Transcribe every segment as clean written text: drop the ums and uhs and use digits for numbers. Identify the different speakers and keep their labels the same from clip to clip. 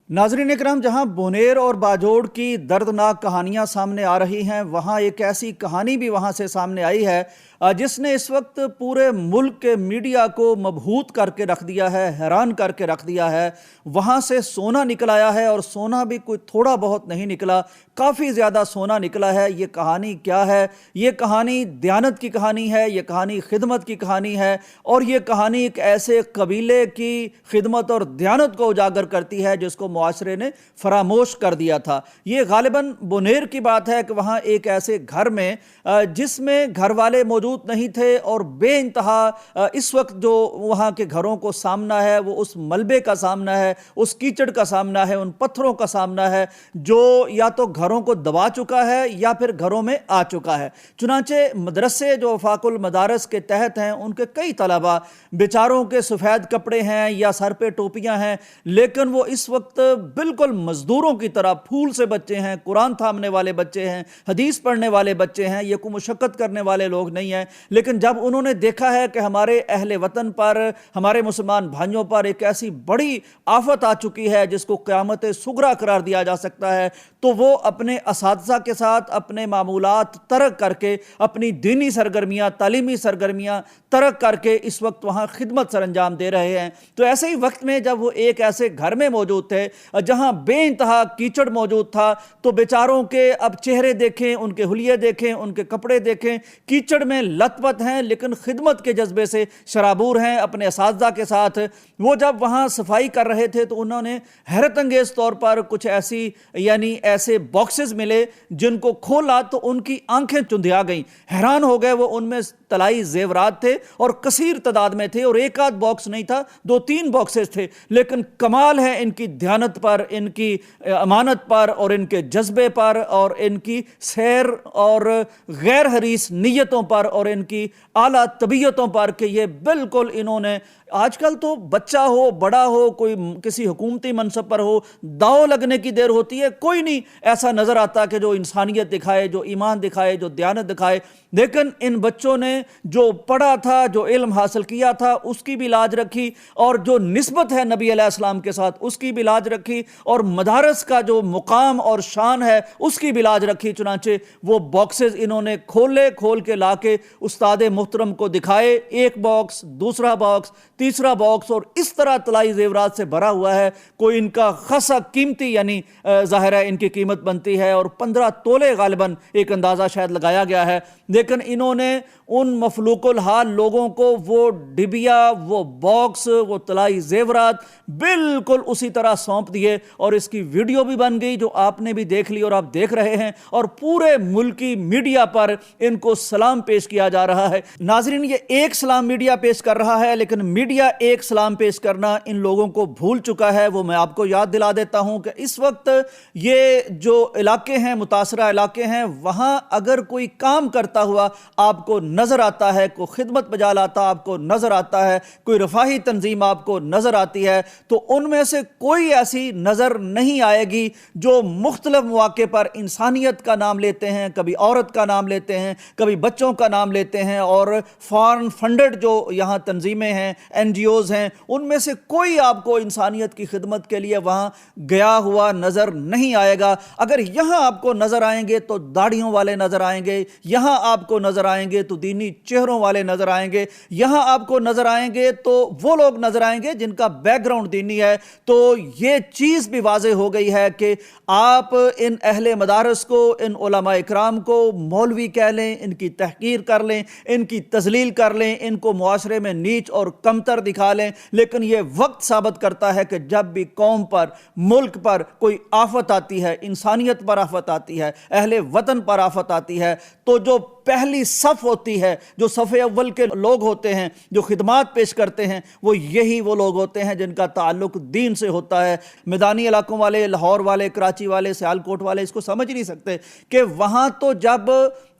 Speaker 1: नाज़रीन इकराम, जहां बोनेर और बाजोड़ की दर्दनाक कहानियां सामने आ रही हैं, वहां एक ऐसी कहानी भी वहां से सामने आई है जिसने इस वक्त पूरे मुल्क के मीडिया को मबहूत करके रख दिया है, हैरान करके रख दिया है। वहां से सोना निकल आया है और सोना भी कोई थोड़ा बहुत नहीं निकला, काफ़ी ज़्यादा सोना निकला है। ये कहानी क्या है? ये कहानी दयानत की कहानी है, ये कहानी खिदमत की कहानी है और ये कहानी एक ऐसे कबीले की खिदमत और दयानत को उजागर करती है जिसको मुआशरे ने फरामोश कर दिया था। ये गालिबन बोनेर की बात है कि वहाँ एक ऐसे घर में जिसमें घर वाले मौजूद नहीं थे और बेइंतहा इस वक्त जो वहाँ के घरों को सामना है वो उस मलबे का सामना है, उस कीचड़ का सामना है, उन पत्थरों का सामना है जो या तो घरों को दबा चुका है या फिर घरों में आ चुका है। चुनांचे मदरसे जो वफाकुल मदारस के तहत हैं, उनके कई तलबा बेचारों के सफ़ेद कपड़े हैं या सर पे टोपियां हैं, लेकिन वो इस वक्त बिल्कुल मजदूरों की तरह फूल से बच्चे हैं, कुरान थामने वाले बच्चे हैं, हदीस पढ़ने वाले बच्चे हैं, ये कोई मुशक्कत करने वाले लोग नहीं हैं। लेकिन जब उन्होंने देखा है कि हमारे अहले वतन पर, हमारे मुसलमान भाइयों पर एक ऐसी बड़ी आफत आ चुकी है जिसको क़यामत सुगरा करार दिया जा सकता है, तो वो अपने असातिज़ा के साथ अपने मामूलात तर्क करके, अपनी दीनी सरगर्मियाँ, तालीमी सरगर्मियाँ तर्क करके इस वक्त वहाँ खिदमत सर अंजाम दे रहे हैं। तो ऐसे ही वक्त में जब वो एक ऐसे घर में मौजूद थे जहाँ बेइंतहा कीचड़ मौजूद था, तो बेचारों के अब चेहरे देखें, उनके हुलिये देखें, उनके कपड़े देखें, कीचड़ में लथपथ हैं लेकिन खिदमत के जज्बे से शराबूर हैं अपने असातिज़ा के साथ। वो जब वहाँ सफाई कर रहे थे तो उन्होंने हैरत अंगेज़ तौर पर कुछ ऐसे बॉक्सेस मिले जिनको खोला तो उनकी आंखें चुंधिया गईं। हैरान हो गए वो, उनमें तलाई जेवरात थे और कसीर तादाद में थे और एक आध बॉक्स नहीं था, 2-3 बॉक्सेस थे। लेकिन कमाल है इनकी ध्यानत पर, इनकी अमानत पर और इनके जज्बे पर और इनकी सैर और गैर हरीस नीयतों पर और इनकी आला तबीयतों पर कि ये बिल्कुल इन्होंने, आजकल तो बच्चा हो, बड़ा हो, कोई किसी हुकूमती मनसब पर हो, दाव लगने की देर होती है, कोई नहीं ऐसा नज़र आता कि जो इंसानियत दिखाए, जो ईमान दिखाए, जो दयानत दिखाए। लेकिन इन बच्चों ने जो पढ़ा था, जो इल्म हासिल किया था, उसकी भी लाज रखी और जो निस्बत है नबी अलैहिस्सलाम के साथ उसकी भी लाज रखी और मदारस का जो मुकाम और शान है उसकी भी लाज रखी। चुनांचे वो बॉक्सेस इन्होंने खोल के लाके उस्ताद मुहतरम को दिखाए, एक बॉक्स, दूसरा बॉक्स, तीसरा बॉक्स, और इस तरह तलाई जेवरात से भरा हुआ है। कोई इनका खासा कीमती, यानी ज़ाहिर है इनकी कीमत बनती है और 15 तोले गालिबन एक अंदाज़ा शायद लगाया गया है। लेकिन इन्होंने उन मफलूकुल हाल लोगों को वो डिबिया, वो बॉक्स, वो तलाई जेवरात बिल्कुल उसी तरह सौंप दिए और इसकी वीडियो भी बन गई जो आपने भी देख ली और आप देख रहे हैं और पूरे मुल्की मीडिया पर इनको सलाम पेश किया जा रहा है। नाजरीन, ये एक सलाम मीडिया पेश कर रहा है, लेकिन मीडिया एक सलाम पेश करना इन लोगों को भूल चुका है। वो मैं आपको याद दिला देता हूं कि इस वक्त ये जो इलाके हैं, मुतासरा इलाके हैं, वहां अगर कोई काम करता हुआ आपको नजर आता है, कोई खिदमत बजा लाता आपको नजर आता है, कोई रफाही तंजीम आपको नजर आती है, तो उनमें से कोई ऐसी नजर नहीं आएगी जो मुख्तलिफ मौके पर इंसानियत का नाम लेते हैं, कभी औरत का नाम लेते हैं, कभी बच्चों का नाम लेते हैं, और फॉरेन फंडेड जो यहाँ तंजीमें हैं, NGOs हैं, उनमें से कोई आपको इंसानियत की खिदमत के लिए वहाँ गया हुआ नजर नहीं आएगा। अगर यहाँ आपको नजर आएंगे तो दाढ़ियों वाले नजर आएंगे, यहाँ आपको नजर आएंगे तो दीनी चेहरों वाले नजर आएंगे, यहाँ आपको नजर आएंगे तो वो लोग नजर आएंगे जिनका बैकग्राउंड दीनी है। तो ये चीज़ भी वाज़ेह हो गई है कि आप इन अहले मदारस को, इन उलमा इकराम को मौलवी कह लें, इनकी तहकीर कर लें, इनकी तजलील कर लें, इनको मुआशरे में नीच और कमतर दिखा लें, लेकिन ये वक्त साबित करता है कि जब भी कौम पर, मुल्क पर कोई आफत आती है, इंसानियत पर आफत आती है, अहले वतन पर आफत आती है, तो जो पहली सफ़ होती है, जो सफ़े अव्वल के लोग होते हैं, जो खिदमात पेश करते हैं, वो यही वो लोग होते हैं जिनका ताल्लुक दीन से होता है। मैदानी इलाकों वाले, लाहौर वाले, कराची वाले, सियालकोट वाले इसको समझ नहीं सकते कि वहाँ तो जब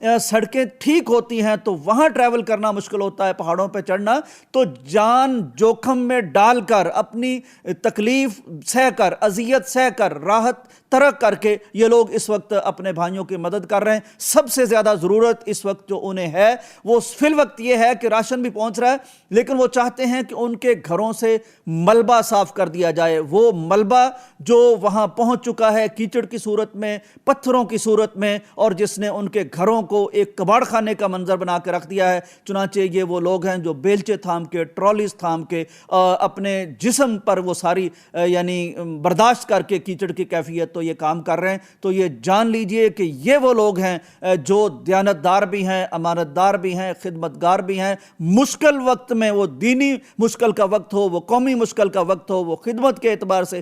Speaker 1: सड़कें ठीक होती हैं तो वहाँ ट्रैवल करना मुश्किल होता है, पहाड़ों पे चढ़ना, तो जान जोखम में डालकर, अपनी तकलीफ सहकर, अजियत सहकर, राहत तरक करके ये लोग इस वक्त अपने भाइयों की मदद कर रहे हैं। सबसे ज़्यादा ज़रूरत इस اس وقت جو انہیں ہے وہ فی الوقت یہ ہے کہ راشن بھی پہنچ رہا ہے، لیکن وہ چاہتے ہیں کہ ان کے گھروں سے ملبہ صاف کر دیا جائے، وہ ملبہ جو وہاں پہنچ چکا ہے کیچڑ کی صورت میں، پتھروں کی صورت میں، اور جس نے ان کے گھروں کو ایک کباڑ خانے کا منظر بنا کے رکھ دیا ہے۔ چنانچہ یہ وہ لوگ ہیں جو بیلچے تھام کے، ٹرالیز تھام کے، اپنے جسم پر وہ ساری یعنی برداشت کر کے کیچڑ کی کیفیت تو یہ کام کر رہے ہیں۔ تو یہ جان لیجئے کہ یہ وہ لوگ ہیں جو دیانتدار بھی ہیں، امانت دار بھی ہیں، خدمتگار بھی ہیں۔ مشکل وقت میں، وہ دینی مشکل کا وقت ہو، وہ قومی مشکل کا وقت ہو، وہ خدمت کے اعتبار سے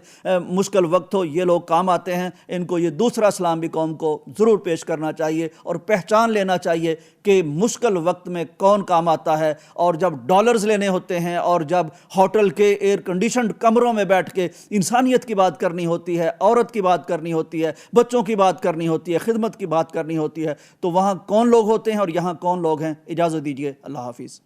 Speaker 1: مشکل وقت ہو، یہ لوگ کام آتے ہیں۔ ان کو یہ دوسرا سلام بھی قوم کو ضرور پیش کرنا چاہیے اور پہچان لینا چاہیے کہ مشکل وقت میں کون کام آتا ہے، اور جب ڈالرز لینے ہوتے ہیں اور جب ہوٹل کے ایئر کنڈیشنڈ کمروں میں بیٹھ کے انسانیت کی بات کرنی ہوتی ہے، عورت کی بات کرنی ہوتی ہے، بچوں کی بات کرنی ہوتی ہے، خدمت کی بات کرنی ہوتی ہے، تو وہاں کون لوگ ہوتے ہیں اور یہاں کون لوگ ہیں۔ اجازت دیجیے، اللہ حافظ۔